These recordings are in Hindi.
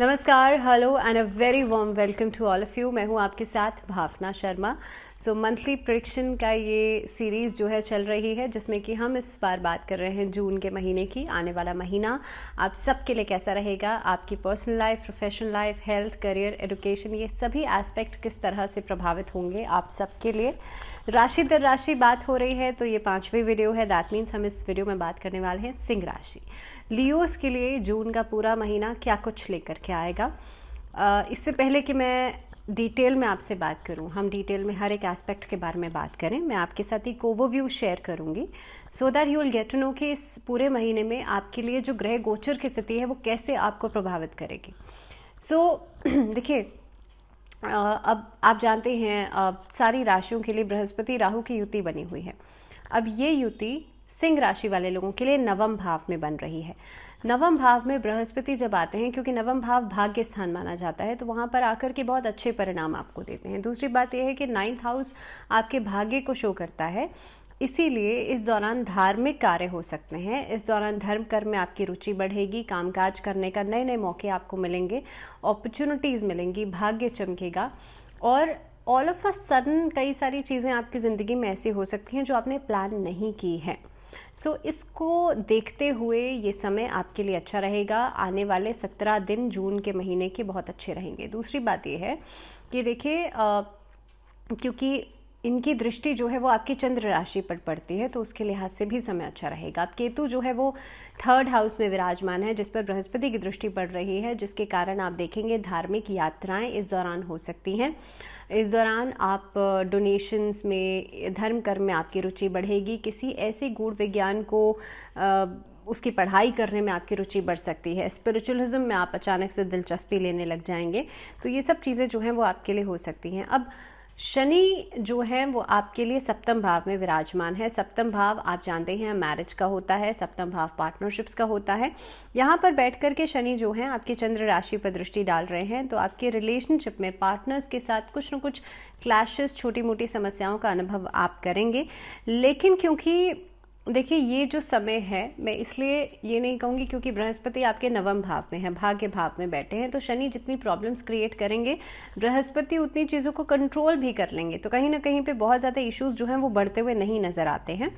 नमस्कार, hello and a very warm welcome to all of you. मैं हूं आपके साथ भावना शर्मा। मंथली प्रेडिक्शन का ये सीरीज़ जो है चल रही है, जिसमें कि हम इस बार बात कर रहे हैं जून के महीने की। आने वाला महीना आप सबके लिए कैसा रहेगा, आपकी personal life, professional life, health, career, education, ये सभी एस्पेक्ट किस तरह से प्रभावित होंगे आप सबके लिए। राशि दर राशि बात हो रही है, तो ये 5वीं वीडियो है। दैट मीन्स हम इस वीडियो में बात करने वाले हैं सिंह राशि। लियोस के लिए जून का पूरा महीना क्या कुछ लेकर के आएगा। इससे पहले कि मैं डिटेल में आपसे बात करूं, हम डिटेल में हर एक एस्पेक्ट के बारे में बात करें, मैं आपके साथ एक ओवरव्यू शेयर करूंगी so that you will get to know कि इस पूरे महीने में आपके लिए जो ग्रह गोचर की स्थिति है वो कैसे आपको प्रभावित करेगी। देखिए, अब आप जानते हैं सारी राशियों के लिए बृहस्पति राहु की युति बनी हुई है। अब ये युति सिंह राशि वाले लोगों के लिए नवम भाव में बन रही है। नवम भाव में बृहस्पति जब आते हैं, क्योंकि नवम भाव भाग्य स्थान माना जाता है, तो वहाँ पर आकर के बहुत अच्छे परिणाम आपको देते हैं। दूसरी बात यह है कि 9th हाउस आपके भाग्य को शो करता है, इसीलिए इस दौरान धार्मिक कार्य हो सकते हैं। इस दौरान धर्म कर्म में आपकी रुचि बढ़ेगी, कामकाज करने का नए नए मौके आपको मिलेंगे, अपॉर्चुनिटीज़ मिलेंगी, भाग्य चमकेगा और ऑल ऑफ अ सडन कई सारी चीज़ें आपकी ज़िंदगी में ऐसी हो सकती हैं जो आपने प्लान नहीं की है। इसको देखते हुए ये समय आपके लिए अच्छा रहेगा। आने वाले 17 दिन जून के महीने के बहुत अच्छे रहेंगे। दूसरी बात ये है कि देखिए, क्योंकि इनकी दृष्टि जो है वो आपकी चंद्र राशि पर पड़ती है, तो उसके लिहाज से भी समय अच्छा रहेगा। अब केतु जो है वो 3rd हाउस में विराजमान है, जिस पर बृहस्पति की दृष्टि पड़ रही है, जिसके कारण आप देखेंगे धार्मिक यात्राएं इस दौरान हो सकती हैं। इस दौरान आप डोनेशंस में, धर्म कर्म में आपकी रुचि बढ़ेगी। किसी ऐसे गूढ़ विज्ञान को उसकी पढ़ाई करने में आपकी रुचि बढ़ सकती है। स्पिरिचुअलिज्म में आप अचानक से दिलचस्पी लेने लग जाएंगे। तो ये सब चीज़ें जो हैं वो आपके लिए हो सकती हैं। अब शनि जो है वो आपके लिए 7th भाव में विराजमान है। 7th भाव आप जानते हैं मैरिज का होता है, 7th भाव पार्टनरशिप्स का होता है। यहाँ पर बैठ कर के शनि जो है आपकी चंद्र राशि पर दृष्टि डाल रहे हैं, तो आपके रिलेशनशिप में पार्टनर्स के साथ कुछ न कुछ क्लैशेस, छोटी मोटी समस्याओं का अनुभव आप करेंगे। लेकिन क्योंकि देखिए, ये जो समय है, मैं इसलिए ये नहीं कहूँगी क्योंकि बृहस्पति आपके नवम भाव में है, भाग्य भाव में बैठे हैं, तो शनि जितनी प्रॉब्लम्स क्रिएट करेंगे, बृहस्पति उतनी चीज़ों को कंट्रोल भी कर लेंगे। तो कहीं ना कहीं पे बहुत ज़्यादा इश्यूज जो हैं वो बढ़ते हुए नहीं नज़र आते हैं।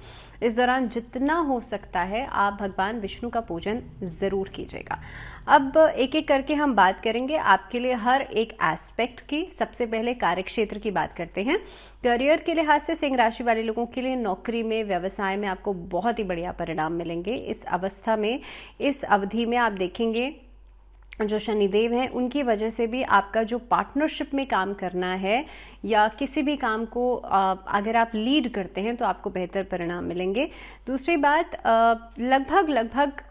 इस दौरान जितना हो सकता है आप भगवान विष्णु का पूजन ज़रूर कीजिएगा। अब एक एक करके हम बात करेंगे आपके लिए हर एक एस्पेक्ट की। सबसे पहले कार्यक्षेत्र की बात करते हैं। करियर के लिहाज से सिंह राशि वाले लोगों के लिए नौकरी में, व्यवसाय में आपको बहुत ही बढ़िया परिणाम मिलेंगे। इस अवस्था में, इस अवधि में आप देखेंगे जो शनिदेव हैं उनकी वजह से भी आपका जो पार्टनरशिप में काम करना है या किसी भी काम को अगर आप लीड करते हैं तो आपको बेहतर परिणाम मिलेंगे। दूसरी बात, लगभग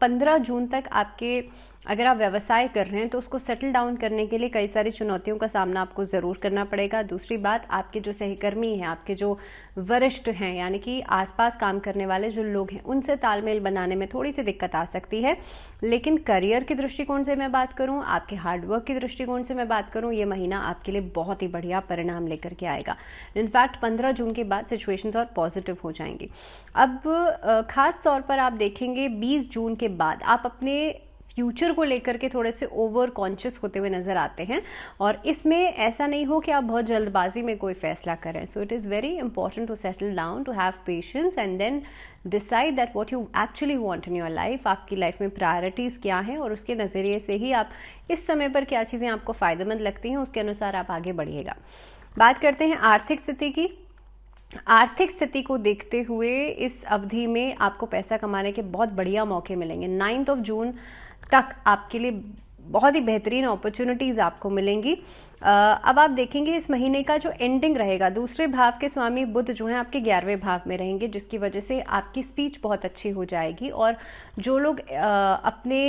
15 जून तक आपके, अगर आप व्यवसाय कर रहे हैं तो उसको सेटल डाउन करने के लिए कई सारी चुनौतियों का सामना आपको ज़रूर करना पड़ेगा। दूसरी बात, आपके जो सहकर्मी हैं, आपके जो वरिष्ठ हैं, यानी कि आसपास काम करने वाले जो लोग हैं, उनसे तालमेल बनाने में थोड़ी सी दिक्कत आ सकती है। लेकिन करियर के दृष्टिकोण से मैं बात करूं, आपके हार्डवर्क के दृष्टिकोण से मैं बात करूं, ये महीना आपके लिए बहुत ही बढ़िया परिणाम लेकर के आएगा। इनफैक्ट 15 जून के बाद सिचुएशंस और पॉजिटिव हो जाएंगी। अब खास तौर पर आप देखेंगे 20 जून के बाद आप अपने फ्यूचर को लेकर के थोड़े से ओवर कॉन्शियस होते हुए नजर आते हैं, और इसमें ऐसा नहीं हो कि आप बहुत जल्दबाजी में कोई फैसला करें। So it is very important to settle down, to have patience and then decide that what you actually want in your life. आपकी लाइफ में प्रायोरिटीज़ क्या हैं और उसके नज़रिए से ही आप इस समय पर क्या चीज़ें आपको फ़ायदेमंद लगती हैं, उसके अनुसार आप आगे बढ़िएगा। बात करते हैं आर्थिक स्थिति की। आर्थिक स्थिति को देखते हुए इस अवधि में आपको पैसा कमाने के बहुत बढ़िया मौके मिलेंगे। 9th जून तक आपके लिए बहुत ही बेहतरीन अपॉर्चुनिटीज़ आपको मिलेंगी। अब आप देखेंगे इस महीने का जो एंडिंग रहेगा, दूसरे भाव के स्वामी बुध जो हैं आपके 11वें भाव में रहेंगे, जिसकी वजह से आपकी स्पीच बहुत अच्छी हो जाएगी। और जो लोग अपने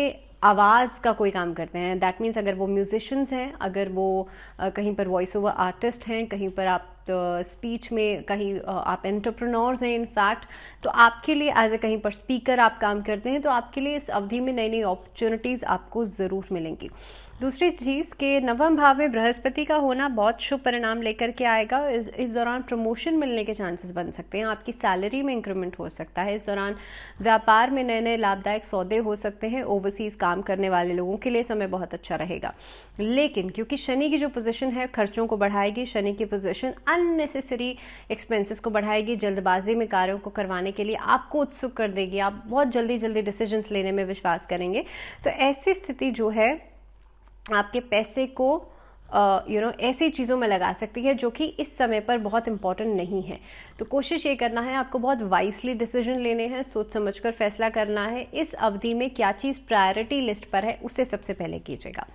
आवाज़ का कोई काम करते हैं, दैट मीन्स अगर वो म्यूजिशियंस हैं, अगर वो कहीं पर वॉइस ओवर आर्टिस्ट हैं, कहीं पर आप आप स्पीच में कहीं आप एंटरप्रेन्योर्स हैं इनफैक्ट, तो आपके लिए एज ए कहीं पर स्पीकर आप काम करते हैं, तो आपके लिए इस अवधि में नई नई अपॉर्चुनिटीज़ आपको ज़रूर मिलेंगी। दूसरी चीज़ के नवम भाव में बृहस्पति का होना बहुत शुभ परिणाम लेकर के आएगा। इस दौरान प्रमोशन मिलने के चांसेस बन सकते हैं, आपकी सैलरी में इंक्रीमेंट हो सकता है। इस दौरान व्यापार में नए नए लाभदायक सौदे हो सकते हैं। ओवरसीज काम करने वाले लोगों के लिए समय बहुत अच्छा रहेगा, लेकिन क्योंकि शनि की जो पोजीशन है खर्चों को बढ़ाएगी, शनि की पोजीशन अननेसेसरी एक्सपेंसेस को बढ़ाएगी, जल्दबाजी में कार्यों को करवाने के लिए आपको उत्सुक कर देगी, आप बहुत जल्दी जल्दी डिसीजंस लेने में विश्वास करेंगे। तो ऐसी स्थिति जो है आपके पैसे को ऐसी चीज़ों में लगा सकती है जो कि इस समय पर बहुत इंपॉर्टेंट नहीं है। तो कोशिश ये करना है, आपको बहुत वाइसली डिसीजन लेने हैं, सोच समझकर फैसला करना है। इस अवधि में क्या चीज़ प्रायोरिटी लिस्ट पर है उसे सबसे पहले कीजिएगा।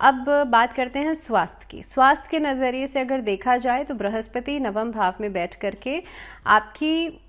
अब बात करते हैं स्वास्थ्य की। स्वास्थ्य के नज़रिए से अगर देखा जाए तो बृहस्पति नवम भाव में बैठ करके आपकी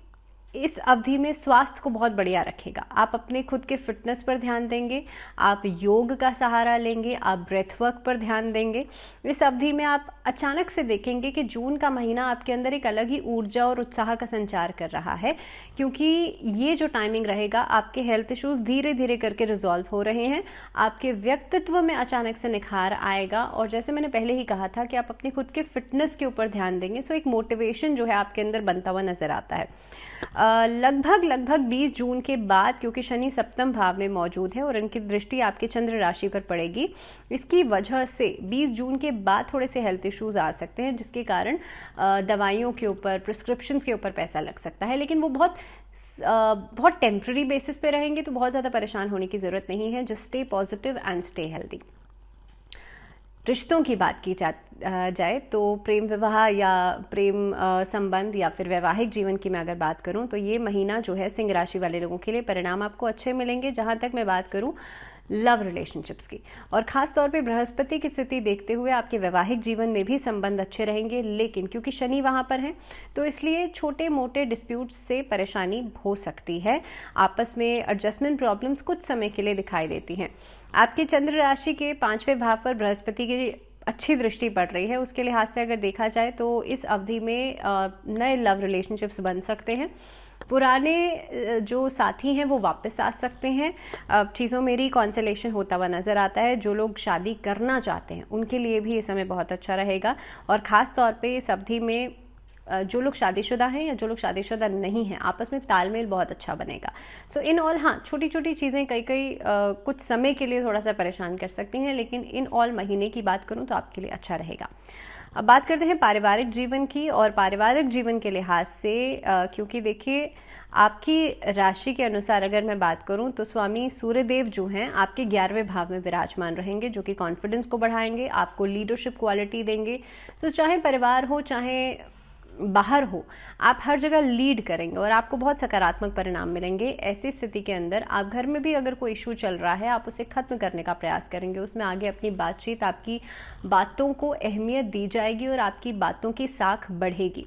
इस अवधि में स्वास्थ्य को बहुत बढ़िया रखेगा। आप अपने खुद के फिटनेस पर ध्यान देंगे, आप योग का सहारा लेंगे, आप ब्रेथ वर्क पर ध्यान देंगे। इस अवधि में आप अचानक से देखेंगे कि जून का महीना आपके अंदर एक अलग ही ऊर्जा और उत्साह का संचार कर रहा है, क्योंकि ये जो टाइमिंग रहेगा आपके हेल्थ इश्यूज धीरे धीरे करके रिजॉल्व हो रहे हैं, आपके व्यक्तित्व में अचानक से निखार आएगा। और जैसे मैंने पहले ही कहा था कि आप अपनी खुद के फिटनेस के ऊपर ध्यान देंगे, सो एक मोटिवेशन जो है आपके अंदर बनता हुआ नजर आता है। लगभग 20 जून के बाद, क्योंकि शनि सप्तम भाव में मौजूद है और इनकी दृष्टि आपके चंद्र राशि पर पड़ेगी, इसकी वजह से 20 जून के बाद थोड़े से हेल्थ इश्यूज आ सकते हैं, जिसके कारण दवाइयों के ऊपर, प्रिस्क्रिप्शन के ऊपर पैसा लग सकता है, लेकिन वो बहुत टेम्पररी बेसिस पे रहेंगे, तो बहुत ज़्यादा परेशान होने की ज़रूरत नहीं है। Just stay positive and stay healthy. रिश्तों की बात की जाए तो प्रेम विवाह या प्रेम संबंध या फिर वैवाहिक जीवन की मैं अगर बात करूं तो ये महीना जो है सिंह राशि वाले लोगों के लिए परिणाम आपको अच्छे मिलेंगे। जहां तक मैं बात करूं लव रिलेशनशिप्स की, और ख़ास तौर पे बृहस्पति की स्थिति देखते हुए आपके वैवाहिक जीवन में भी संबंध अच्छे रहेंगे, लेकिन क्योंकि शनि वहाँ पर है तो इसलिए छोटे मोटे डिस्प्यूट्स से परेशानी हो सकती है। आपस में एडजस्टमेंट प्रॉब्लम्स कुछ समय के लिए दिखाई देती हैं। आपकी चंद्र राशि के 5वें भाव पर बृहस्पति की अच्छी दृष्टि पड़ रही है, उसके लिहाज से अगर देखा जाए तो इस अवधि में नए लव रिलेशनशिप्स बन सकते हैं। पुराने जो साथी हैं वो वापस आ सकते हैं। चीज़ों में रिकॉन्सिलेशन होता हुआ नज़र आता है। जो लोग शादी करना चाहते हैं उनके लिए भी ये समय बहुत अच्छा रहेगा, और ख़ास तौर पे इस अवधि में जो लोग शादीशुदा हैं या जो लोग शादीशुदा नहीं हैं, आपस में तालमेल बहुत अच्छा बनेगा। सो इन ऑल हाँ, छोटी छोटी चीज़ें कई कुछ समय के लिए थोड़ा सा परेशान कर सकती हैं, लेकिन इन ऑल महीने की बात करूँ तो आपके लिए अच्छा रहेगा। अब बात करते हैं पारिवारिक जीवन की, और पारिवारिक जीवन के लिहाज से क्योंकि देखिए आपकी राशि के अनुसार अगर मैं बात करूं तो स्वामी सूर्यदेव जो हैं आपके 11वें भाव में विराजमान रहेंगे, जो कि कॉन्फिडेंस को बढ़ाएंगे, आपको लीडरशिप क्वालिटी देंगे। तो चाहे परिवार हो चाहे बाहर हो, आप हर जगह लीड करेंगे और आपको बहुत सकारात्मक परिणाम मिलेंगे। ऐसी स्थिति के अंदर आप घर में भी अगर कोई इशू चल रहा है, आप उसे खत्म करने का प्रयास करेंगे, उसमें आगे अपनी बातचीत, आपकी बातों को अहमियत दी जाएगी और आपकी बातों की साख बढ़ेगी।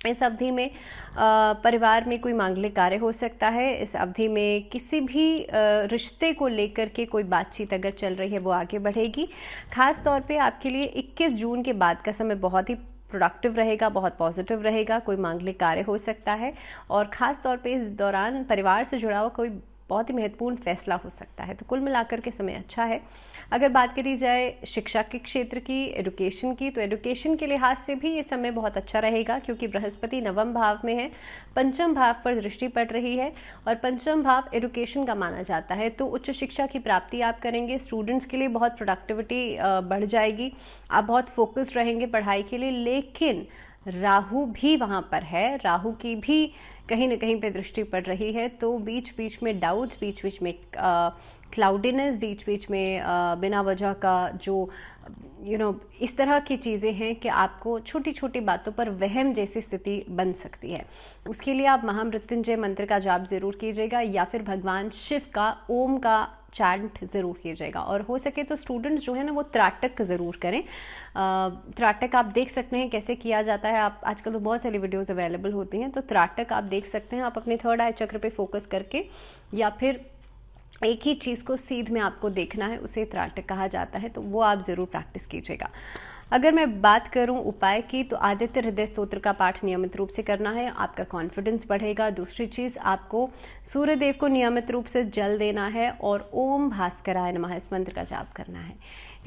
इस अवधि में परिवार में कोई मांगलिक कार्य हो सकता है। इस अवधि में किसी भी रिश्ते को लेकर के कोई बातचीत अगर चल रही है वो आगे बढ़ेगी। खास तौर पे आपके लिए 21 जून के बाद का समय बहुत ही प्रोडक्टिव रहेगा, बहुत पॉजिटिव रहेगा। कोई मांगलिक कार्य हो सकता है, और ख़ास तौर पे इस दौरान परिवार से जुड़ा हुआ कोई बहुत ही महत्वपूर्ण फैसला हो सकता है। तो कुल मिलाकर के समय अच्छा है। अगर बात करी जाए शिक्षा के क्षेत्र की, एडुकेशन की, तो एडुकेशन के लिहाज से भी ये समय बहुत अच्छा रहेगा, क्योंकि बृहस्पति नवम भाव में है, पंचम भाव पर दृष्टि पड़ रही है, और पंचम भाव एडुकेशन का माना जाता है। तो उच्च शिक्षा की प्राप्ति आप करेंगे। स्टूडेंट्स के लिए बहुत प्रोडक्टिविटी बढ़ जाएगी, आप बहुत फोकस्ड रहेंगे पढ़ाई के लिए। लेकिन राहु भी वहाँ पर है, राहु की भी कहीं न कहीं पे दृष्टि पड़ रही है, तो बीच बीच में डाउट्स, बीच बीच में क्लाउडीनेस, बीच बीच में बिना वजह का जो इस तरह की चीज़ें हैं कि आपको छोटी छोटी बातों पर वहम जैसी स्थिति बन सकती है। उसके लिए आप महामृत्युंजय मंत्र का जाप ज़रूर कीजिएगा, या फिर भगवान शिव का ओम का चैंट ज़रूर कीजिएगा। और हो सके तो स्टूडेंट्स जो है ना वो त्राटक ज़रूर करें। त्राटक आप देख सकते हैं कैसे किया जाता है। आप आजकल तो बहुत सारी वीडियोस अवेलेबल होती हैं, तो त्राटक आप देख सकते हैं। आप अपने थर्ड आई चक्र पे फोकस करके, या फिर एक ही चीज़ को सीध में आपको देखना है, उसे त्राटक कहा जाता है, तो वो आप ज़रूर प्रैक्टिस कीजिएगा। अगर मैं बात करूं उपाय की, तो आदित्य हृदय स्तोत्र का पाठ नियमित रूप से करना है, आपका कॉन्फिडेंस बढ़ेगा। दूसरी चीज़, आपको सूर्यदेव को नियमित रूप से जल देना है और ओम भास्कराय नमः इस मंत्र का जाप करना है।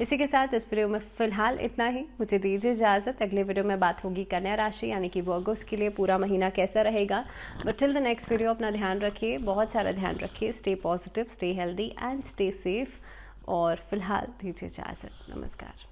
इसी के साथ इस वीडियो में फिलहाल इतना ही, मुझे दीजिए इजाज़त। अगले वीडियो में बात होगी कन्या राशि यानी कि वर्गोस के लिए पूरा महीना कैसा रहेगा। But till the next video अपना ध्यान रखिए, बहुत सारा ध्यान रखिए। Stay positive, stay healthy and stay safe. और फिलहाल दीजिए इजाज़त। नमस्कार।